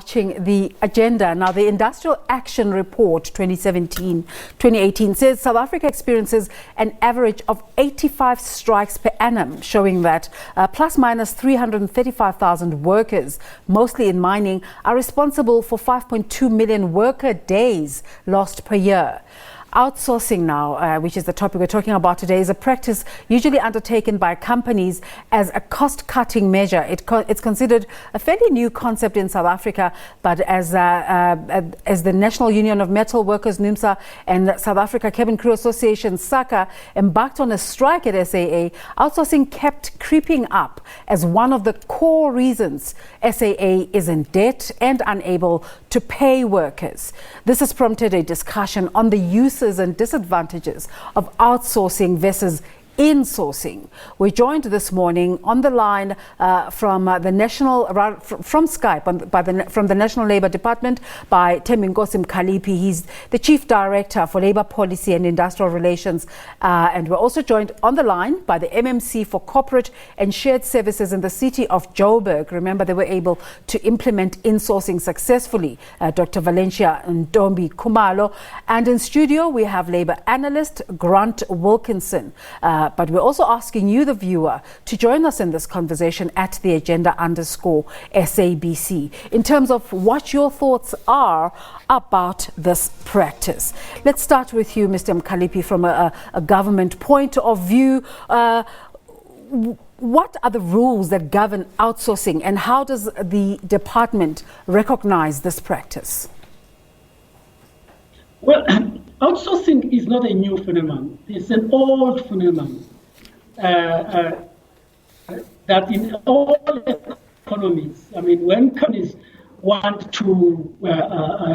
watching the agenda. Now, the Industrial Action Report 2017-2018 says South Africa experiences an average of 85 strikes per annum, showing that plus minus 335,000 workers, mostly in mining, are responsible for 5.2 million worker days lost per year. Outsourcing now, which is the topic we're talking about today, is a practice usually undertaken by companies as a cost-cutting measure. It's considered a fairly new concept in South Africa, but as the National Union of Metalworkers, NUMSA, and South Africa Cabin Crew Association, SACCA, embarked on a strike at SAA, outsourcing kept creeping up as one of the core reasons SAA is in debt and unable to pay workers. This has prompted a discussion on the uses and disadvantages of outsourcing versus insourcing. We're joined this morning on the line from Skype from the National Labour Department by Thembinkosi Mkhaliphi. He's the Chief Director for Labour Policy and Industrial Relations, and we're also joined on the line by the MMC for Corporate and Shared Services in the City of Joburg. Remember, they were able to implement insourcing successfully, Dr. Valencia Ntombi Khumalo. And in studio we have Labour analyst Grant Wilkinson. But we're also asking you, the viewer, to join us in this conversation at the agenda_SABC in terms of what your thoughts are about this practice. Let's start with you, Mr. Mkhaliphi, from a government point of view. What are the rules that govern outsourcing, and how does the department recognize this practice? Well, outsourcing is not a new phenomenon. It's an old phenomenon that in all economies, I mean, when companies want to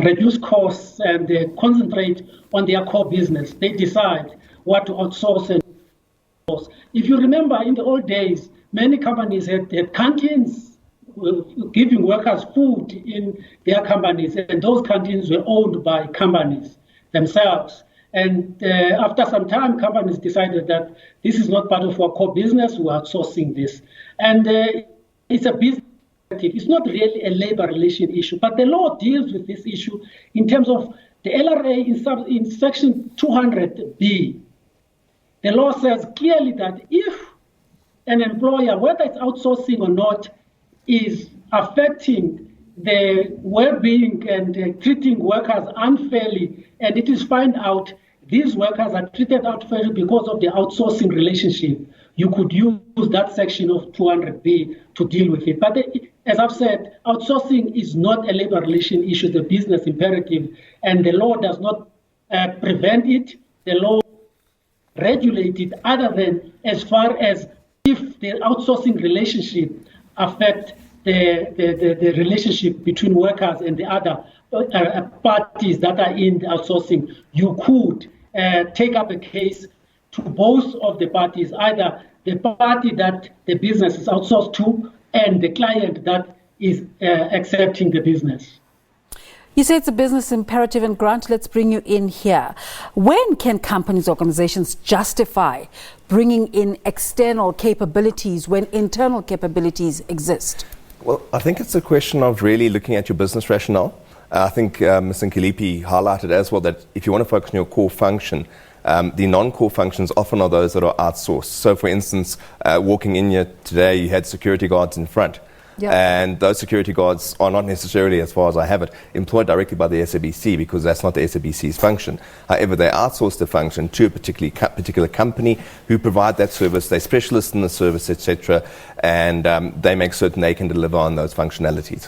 reduce costs and concentrate on their core business, they decide what to outsource and outsource. If you remember, in the old days, many companies had canteens giving workers food in their companies, and those canteens were owned by companies themselves. And after some time, companies decided that this is not part of our core business, we're outsourcing this. And it's a business. It's not really a labor relation issue, but the law deals with this issue in terms of the LRA in section 200B. The law says clearly that if an employer, whether it's outsourcing or not, is affecting the well-being and treating workers unfairly, and it is found out these workers are treated unfairly because of the outsourcing relationship, you could use that section of 200B to deal with it. But as I've said, outsourcing is not a labor relation issue, it's a business imperative, and the law does not prevent it. The law regulates it, other than as far as if the outsourcing relationship affects the relationship between workers and the other parties that are in the outsourcing, you could take up a case to both of the parties, either the party that the business is outsourced to and the client that is accepting the business. You say it's a business imperative, and Grant, let's bring you in here. When can companies, organizations justify bringing in external capabilities when internal capabilities exist? Well, I think it's a question of really looking at your business rationale. I think Mr. Mkhaliphi highlighted as well that if you want to focus on your core function, the non-core functions often are those that are outsourced. So, for instance, walking in here today, you had security guards in front. Yep. And those security guards are not necessarily, as far as I have it, employed directly by the SABC, because that's not the SABC's function. However, they outsource the function to a particular company who provide that service. They're specialists in the service, etc., and they make certain they can deliver on those functionalities.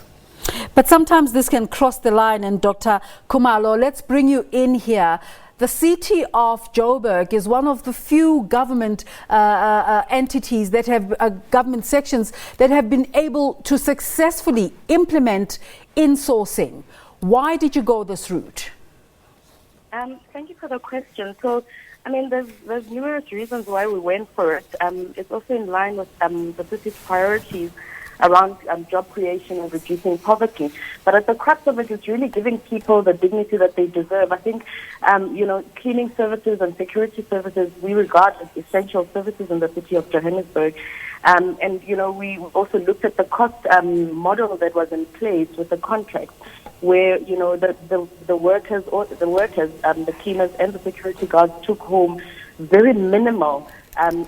But sometimes this can cross the line, and Dr. Khumalo, let's bring you in here. The City of Joburg is one of the few government entities that have government sections that have been able to successfully implement insourcing. Why did you go this route? Thank you for the question. So, I mean, there's numerous reasons why we went for it. It's also in line with the city's priorities around job creation and reducing poverty. But at the crux of it is really giving people the dignity that they deserve. I think, cleaning services and security services we regard as essential services in the city of Johannesburg. And, we also looked at the cost model that was in place with the contract, where, the workers, the cleaners and the security guards took home very minimal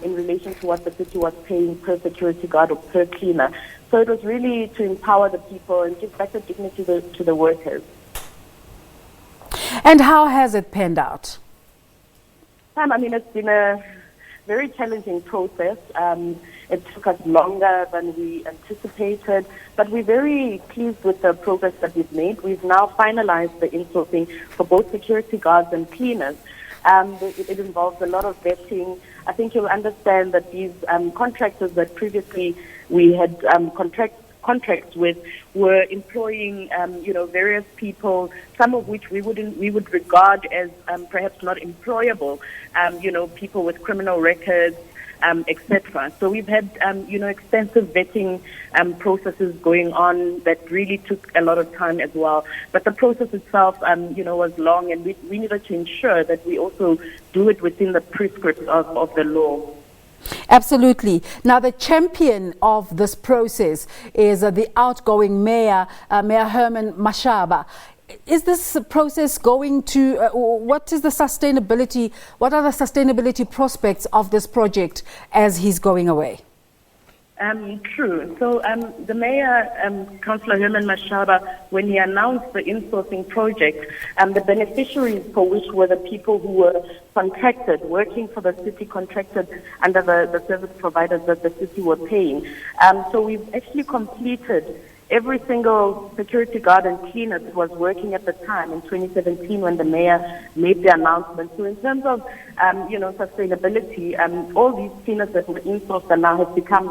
in relation to what the city was paying per security guard or per cleaner. So it was really to empower the people and give back the dignity to the workers. And how has it panned out? It's been a very challenging process. It took us longer than we anticipated, but we're very pleased with the progress that we've made. We've now finalized the insourcing for both security guards and cleaners. It involves a lot of vetting. I think you'll understand that these contractors that previously we had contracts with were employing, various people, some of which we would regard as perhaps not employable, people with criminal records, etc. So we've had, extensive vetting processes going on that really took a lot of time as well. But the process itself, was long, and we needed to ensure that we also do it within the prescripts of the law. Absolutely. Now, the champion of this process is the outgoing mayor, Mayor Herman Mashaba. Is this process going to, what are the sustainability prospects of this project as he's going away? True. So the mayor, Councillor Herman Mashaba, when he announced the insourcing project, the beneficiaries for which were the people who were contracted, working for the city, contracted under the service providers that the city were paying. So we've actually completed every single security guard and cleaner that was working at the time in 2017 when the mayor made the announcement. So in terms of, sustainability, all these cleaners that were insourced and now have become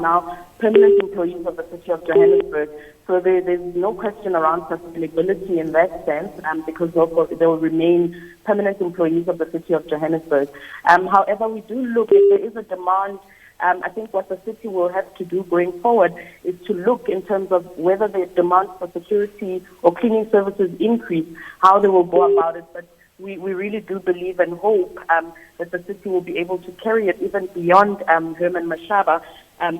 permanent employees of the City of Johannesburg. So there's no question around sustainability in that sense, because they will remain permanent employees of the City of Johannesburg. However, we do look, if there is a demand, I think what the city will have to do going forward is to look in terms of whether the demand for security or cleaning services increase, how they will go about it. But we really do believe and hope that the city will be able to carry it even beyond Herman Mashaba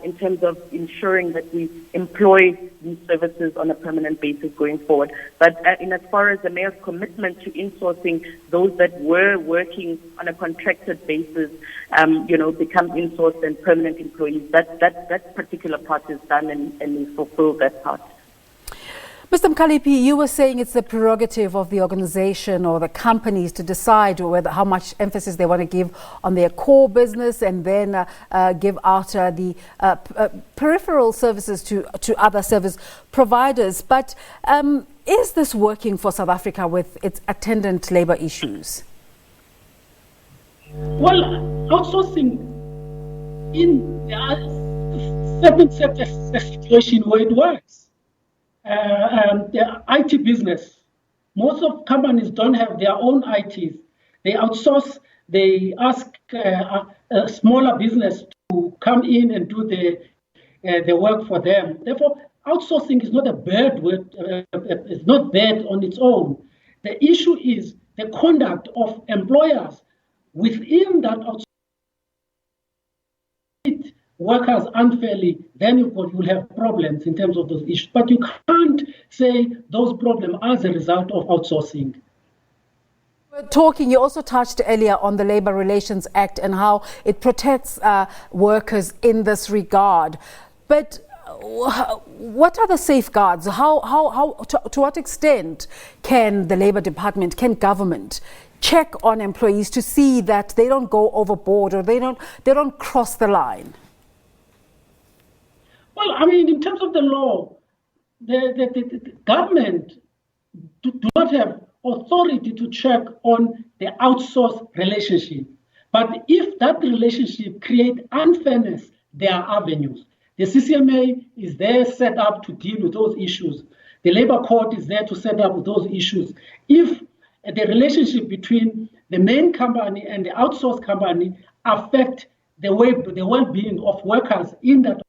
in terms of ensuring that we employ these services on a permanent basis going forward. But in as far as the mayor's commitment to insourcing those that were working on a contracted basis, become insourced and permanent employees, that particular part is done and we fulfill that part. Mr. Mkhaliphi, you were saying it's the prerogative of the organization or the companies to decide how much emphasis they want to give on their core business and then give out the peripheral services to other service providers. But is this working for South Africa with its attendant labor issues? Well, outsourcing in certain situation where it works. The IT business, most of companies don't have their own ITs. They outsource, they ask a smaller business to come in and do the work for them. Therefore, outsourcing is not a bad word, it's not bad on its own. The issue is the conduct of employers within that outsourcing. Workers unfairly, then you will have problems in terms of those issues. But you can't say those problems as a result of outsourcing. You also touched earlier on the Labour Relations Act and how it protects workers in this regard. But what are the safeguards? To what extent can the Labour Department, can government check on employees to see that they don't go overboard or they don't cross the line? Well, in terms of the law, the government do not have authority to check on the outsourced relationship. But if that relationship creates unfairness, there are avenues. The CCMA is there set up to deal with those issues. The Labour Court is there to set up with those issues. If the relationship between the main company and the outsourced company affect the well-being of workers in that,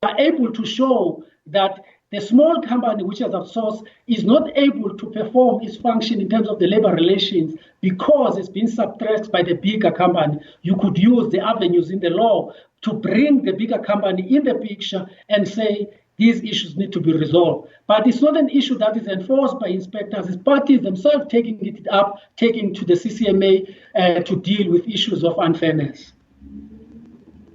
are able to show that the small company which has outsourced is not able to perform its function in terms of the labor relations because it's been suppressed by the bigger company. You could use the avenues in the law to bring the bigger company in the picture and say these issues need to be resolved. But it's not an issue that is enforced by inspectors. It's parties themselves taking it up, taking to the CCMA to deal with issues of unfairness.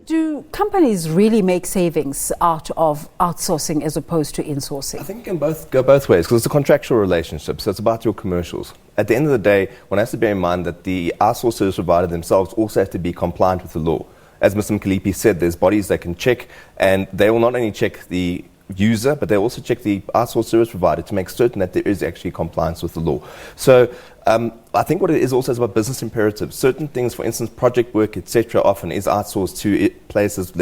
Do companies really make savings out of outsourcing as opposed to insourcing? I think it can go both ways because it's a contractual relationship, so it's about your commercials. At the end of the day, one has to bear in mind that the outsourced service provider themselves also have to be compliant with the law. As Mr. Mkhaliphi said, there's bodies that can check, and they will not only check the user, but they also check the outsourced service provider to make certain that there is actually compliance with the law. So I think what it is also is about business imperatives. Certain things, for instance, project work, etc., often is outsourced to places.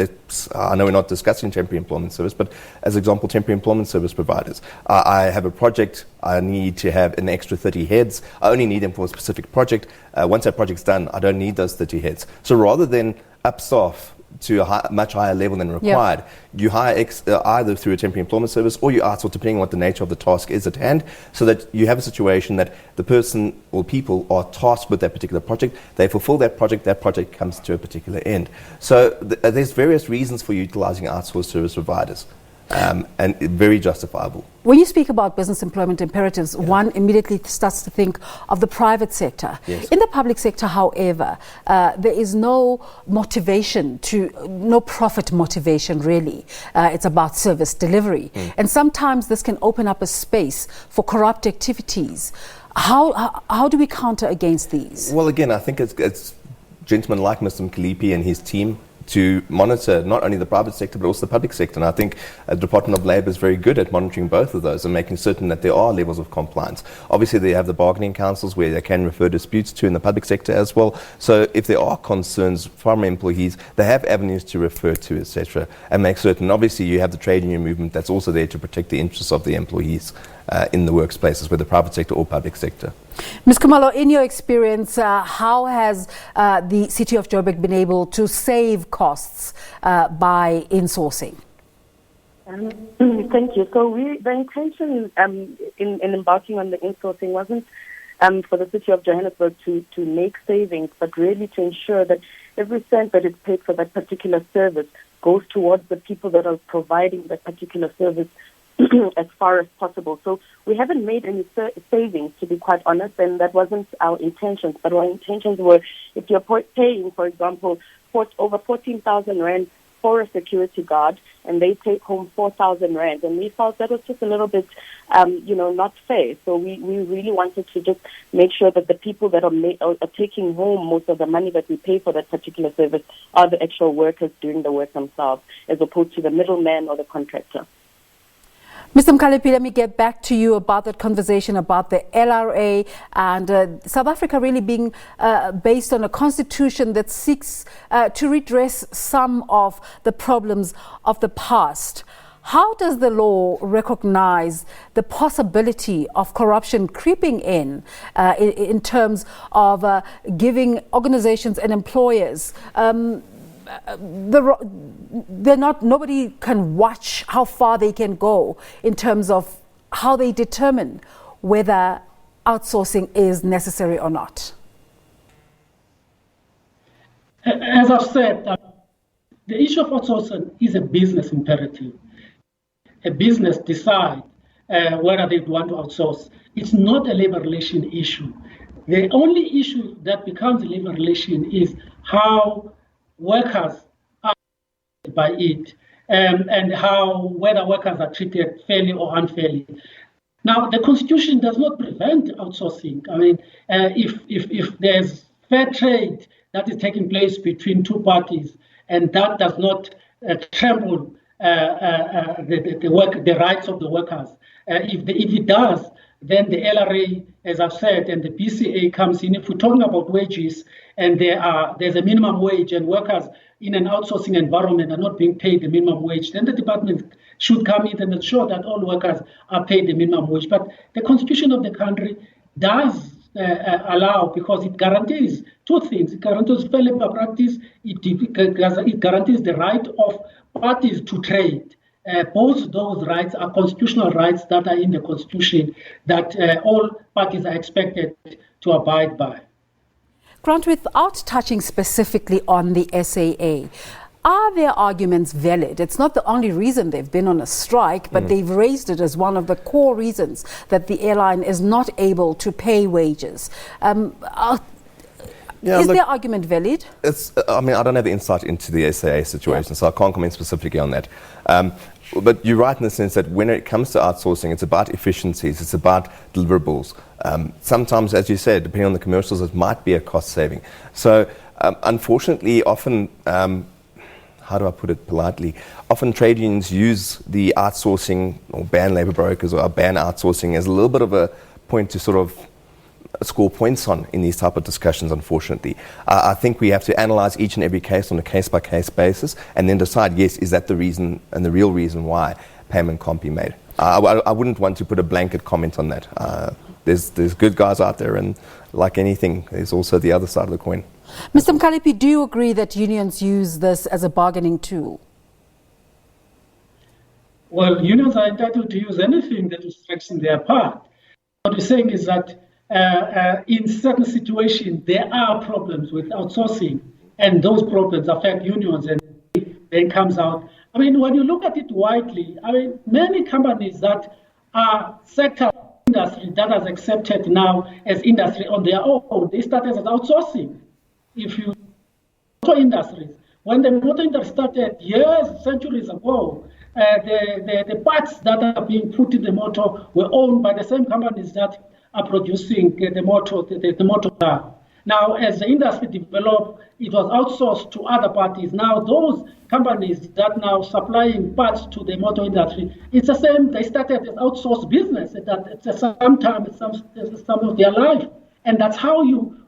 I know we're not discussing temporary employment service, but as example, temporary employment service providers. I have a project, I need to have an extra 30 heads. I only need them for a specific project. Once that project's done, I don't need those 30 heads. So rather than upstaff to a much higher level than required, you hire either through a temporary employment service or you outsource depending on what the nature of the task is at hand, so that you have a situation that the person or people are tasked with that particular project, they fulfill that project comes to a particular end. So there's various reasons for utilizing outsourced service providers. And very justifiable. When you speak about business employment imperatives, one immediately starts to think of the private sector. Yes. In the public sector, however, there is no motivation no profit motivation really. It's about service delivery. And sometimes this can open up a space for corrupt activities. How do we counter against these? Well, again, I think it's gentlemen like Mr. Mkhaliphi and his team to monitor not only the private sector but also the public sector. And I think the Department of Labour is very good at monitoring both of those and making certain that there are levels of compliance. Obviously, they have the bargaining councils where they can refer disputes to in the public sector as well. So if there are concerns from employees, they have avenues to refer to, etc., and make certain. Obviously, you have the trade union movement that's also there to protect the interests of the employees in the workplaces, whether private sector or public sector. Ms. Khumalo, in your experience, how has the City of Joburg been able to save costs by insourcing? Thank you. So the intention in embarking on the insourcing wasn't for the City of Johannesburg to make savings, but really to ensure that every cent that is paid for that particular service goes towards the people that are providing that particular service as far as possible. So we haven't made any savings, to be quite honest, and that wasn't our intentions. But our intentions were, if you're paying, for example, over 14,000 rand for a security guard, and they take home 4,000 rand, and we felt that was just a little bit, not fair. So we really wanted to just make sure that the people that are taking home most of the money that we pay for that particular service are the actual workers doing the work themselves, as opposed to the middleman or the contractor. Mr. Mkhaliphi, let me get back to you about that conversation about the LRA and South Africa really being based on a constitution that seeks to redress some of the problems of the past. How does the law recognize the possibility of corruption creeping in terms of giving organizations and employers nobody can watch how far they can go in terms of how they determine whether outsourcing is necessary or not? As I've said, the issue of outsourcing is a business imperative. A business decides whether they want to outsource. It's not a labor relation issue. The only issue that becomes a labor relation is how workers are by it, and whether workers are treated fairly or unfairly. Now, the Constitution does not prevent outsourcing. I mean, if there's fair trade that is taking place between two parties, and that does not trample the rights of the workers, if it does, then the LRA, as I've said, and the BCA comes in. If we're talking about wages and there's a minimum wage and workers in an outsourcing environment are not being paid the minimum wage, then the department should come in and ensure that all workers are paid the minimum wage. But the Constitution of the country does allow, because it guarantees two things. It guarantees fair labor practice. It guarantees the right of parties to trade. both those rights are constitutional rights that are in the Constitution that all parties are expected to abide by. Grant, without touching specifically on the SAA, are their arguments valid? It's not the only reason they've been on a strike, but they've raised it as one of the core reasons that the airline is not able to pay wages. Is their argument valid? I don't have the insight into the SAA situation, so I can't comment specifically on that. But you're right in the sense that when it comes to outsourcing, it's about efficiencies, it's about deliverables. Sometimes, as you said, depending on the commercials, it might be a cost saving. So, unfortunately, often, how do I put it politely? Often trade unions use the outsourcing or ban labour brokers or ban outsourcing as a little bit of a point to sort of score points on in these type of discussions, unfortunately. I think we have to analyse each and every case on a case-by-case basis and then decide, yes, is that the reason and the real reason why payment can't be made. I wouldn't want to put a blanket comment on that. There's good guys out there, and like anything, there's also the other side of the coin. Mr. Mkhaliphi, do you agree that unions use this as a bargaining tool? Well, unions are entitled to use anything that strikes in their path. What we're saying is that in certain situations, there are problems with outsourcing, and those problems affect unions, and then comes out. I mean, when you look at it widely, many companies that are sector industry that has accepted now as industry on their own, they started as outsourcing. If you motor industries, when the motor industry started years, centuries ago, the parts that are being put in the motor were owned by the same companies that are producing the motor car. Now, as the industry developed, it was outsourced to other parties. Now, those companies that now supplying parts to the motor industry, it's the same. They started as outsourced business at some time, some of their life, and that's how you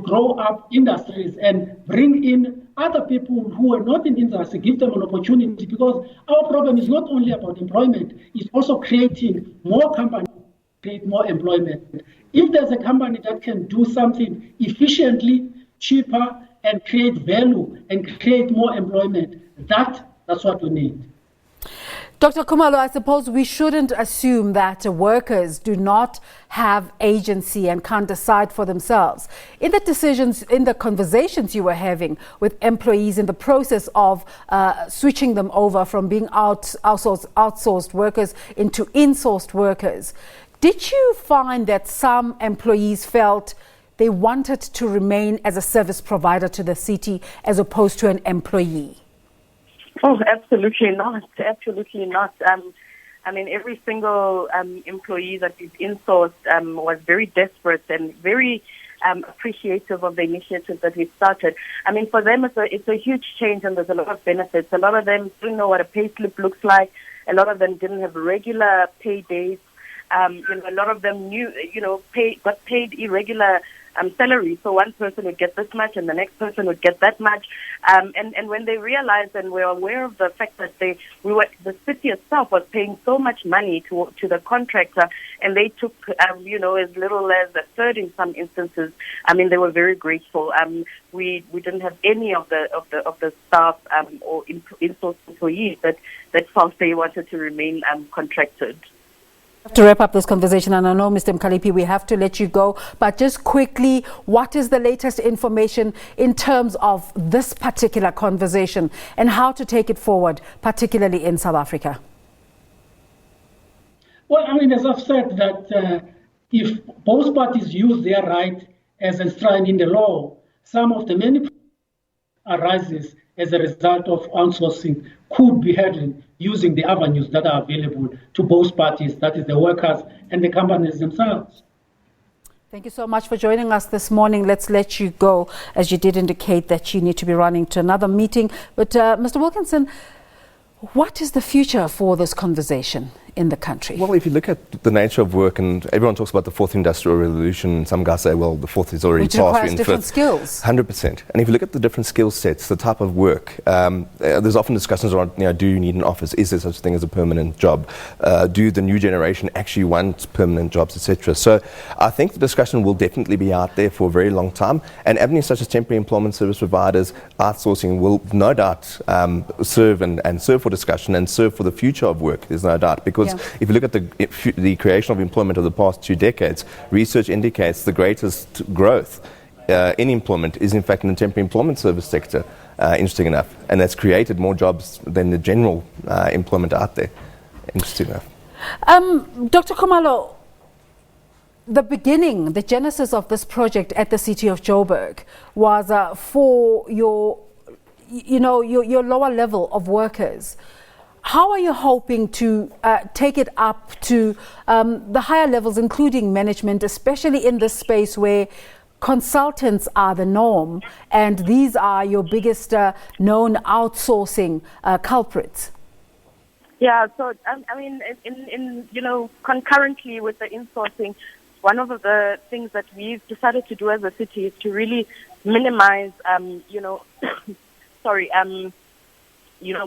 grow up industries and bring in other people who are not in industry, give them an opportunity, because our problem is not only about employment, it's also creating more companies, create more employment. If there's a company that can do something efficiently, cheaper, and create value and create more employment, that's what we need. Dr. Khumalo, I suppose we shouldn't assume that workers do not have agency and can't decide for themselves. In the decisions, in the conversations you were having with employees in the process of switching them over from being outsourced workers into insourced workers, did you find that some employees felt they wanted to remain as a service provider to the city as opposed to an employee? Oh, absolutely not. Absolutely not. Every single employee that is insourced was very desperate and very appreciative of the initiative that we started. For them, it's a huge change, and there's a lot of benefits. A lot of them didn't know what a pay slip looks like. A lot of them didn't have regular pay days. A lot of them got paid irregular salary. So one person would get this much and the next person would get that much. And when they realized and were aware of the fact that the city itself was paying so much money to the contractor, and they took as little as a third in some instances, they were very grateful. We didn't have any of the staff or in-source employees that felt they wanted to remain contracted. To wrap up this conversation, and I know, Mr. Mkhaliphi, we have to let you go, but just quickly, what is the latest information in terms of this particular conversation and how to take it forward, particularly in South Africa? Well, as I've said, that if both parties use their right as enshrined in the law, some of the many arises as a result of outsourcing could be handled using the avenues that are available to both parties, that is the workers and the companies themselves. Thank you so much for joining us this morning. Let's let you go, as you did indicate that you need to be running to another meeting. But Mr. Wilkinson, what is the future for this conversation? in the country? Well, if you look at the nature of work, and everyone talks about the fourth industrial revolution, some guys say, well, the fourth is already Which past. requires different skills. 100%. And if you look at the different skill sets, the type of work, there's often discussions around, do you need an office? Is there such a thing as a permanent job? Do the new generation actually want permanent jobs, etc.? So I think the discussion will definitely be out there for a very long time. And avenues such as temporary employment service providers, outsourcing will no doubt serve and serve for discussion and serve for the future of work, there's no doubt. Because if you look at the creation of employment of the past 2 decades, research indicates the greatest growth in employment is in fact in the temporary employment service sector, interesting enough. And that's created more jobs than the general employment out there, interesting enough. Dr. Khumalo, the genesis of this project at the City of Joburg was for your lower level of workers. How are you hoping to take it up to the higher levels, including management, especially in this space where consultants are the norm and these are your biggest known outsourcing culprits? Yeah, so concurrently with the insourcing, one of the things that we've decided to do as a city is to really minimize,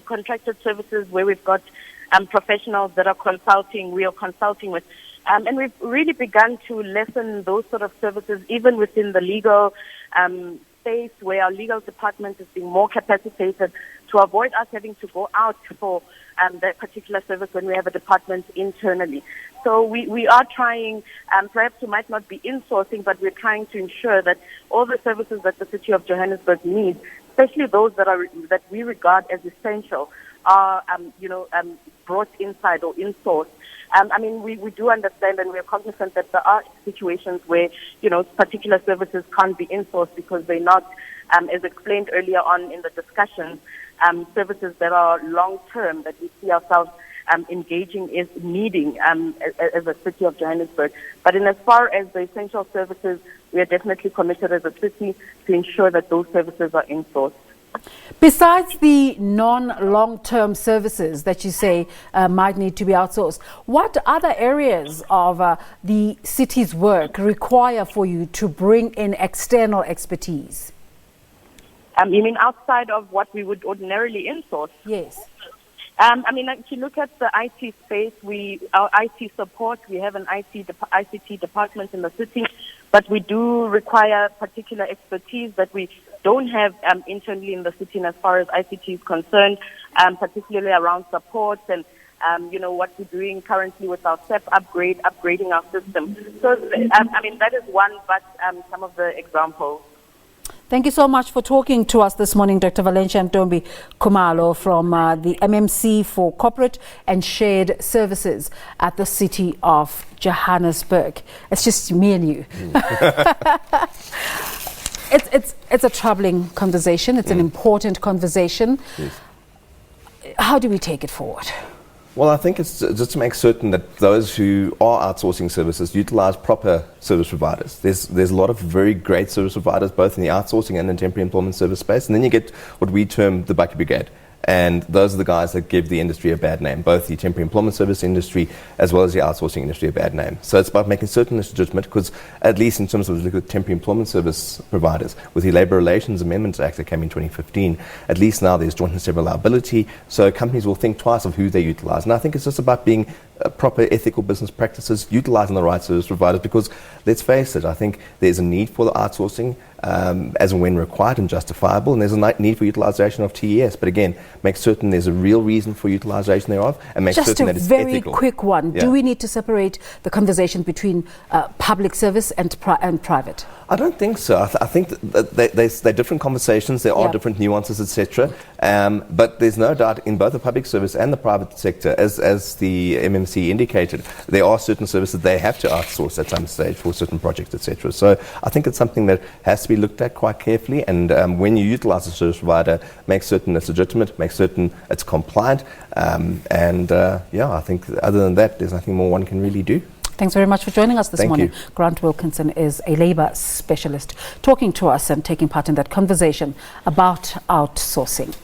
contracted services where we've got professionals that are consulting, we are consulting with. And we've really begun to lessen those sort of services, even within the legal space where our legal department is being more capacitated to avoid us having to go out for that particular service when we have a department internally. So we are trying, perhaps we might not be insourcing, but we're trying to ensure that all the services that the City of Johannesburg needs, especially those that we regard as essential, are brought inside or insourced. We do understand and we are cognizant that there are situations where, particular services can't be insourced because they're not, as explained earlier on in the discussion, services that are long-term that we see ourselves engaging is needing as a City of Johannesburg. But in as far as the essential services, we are definitely committed as a city to ensure that those services are insourced. Besides the non-long-term services that you say might need to be outsourced, what other areas of the city's work require for you to bring in external expertise? You mean outside of what we would ordinarily insource? Yes. If you look at the IT space, our IT support, we have an ICT department in the city, but we do require particular expertise that we don't have internally in the city, and as far as ICT is concerned, particularly around support and what we're doing currently with our SAP upgrading our system. So, that is one, but some of the examples. Thank you so much for talking to us this morning, Dr. Valencia Ntombi Khumalo from the MMC for Corporate and Shared Services at the City of Johannesburg. It's just me and you. It's a troubling conversation. It's an important conversation. Yes. How do we take it forward? Well, I think it's just to make certain that those who are outsourcing services utilize proper service providers. There's a lot of very great service providers, both in the outsourcing and the temporary employment service space. And then you get what we term the bucket brigade. And those are the guys that give the industry a bad name, both the temporary employment service industry as well as the outsourcing industry a bad name. So it's about making certain it's legitimate, because at least in terms of the temporary employment service providers, with the Labour Relations Amendments Act that came in 2015, at least now there's joint and several liability, so companies will think twice of who they utilize. And I think it's just about being proper ethical business practices, utilizing the right service providers, because let's face it, I think there's a need for the outsourcing as and when required and justifiable, and there's a need for utilization of TES, but again, make certain there's a real reason for utilization thereof, and make certain that it's ethical. Just a very quick one. Yeah. Do we need to separate the conversation between public service and private? I don't think so. I think that they're different conversations, there are different nuances, etc. But there's no doubt in both the public service and the private sector, as the MMC indicated, there are certain services they have to outsource at some stage for certain projects, etc. So I think it's something that has to be looked at quite carefully, and when you utilize a service provider, make certain it's legitimate, make certain it's compliant, I think other than that, there's nothing more one can really do. Thanks very much for joining us this morning. You. Grant Wilkinson is a labour specialist talking to us and taking part in that conversation about outsourcing.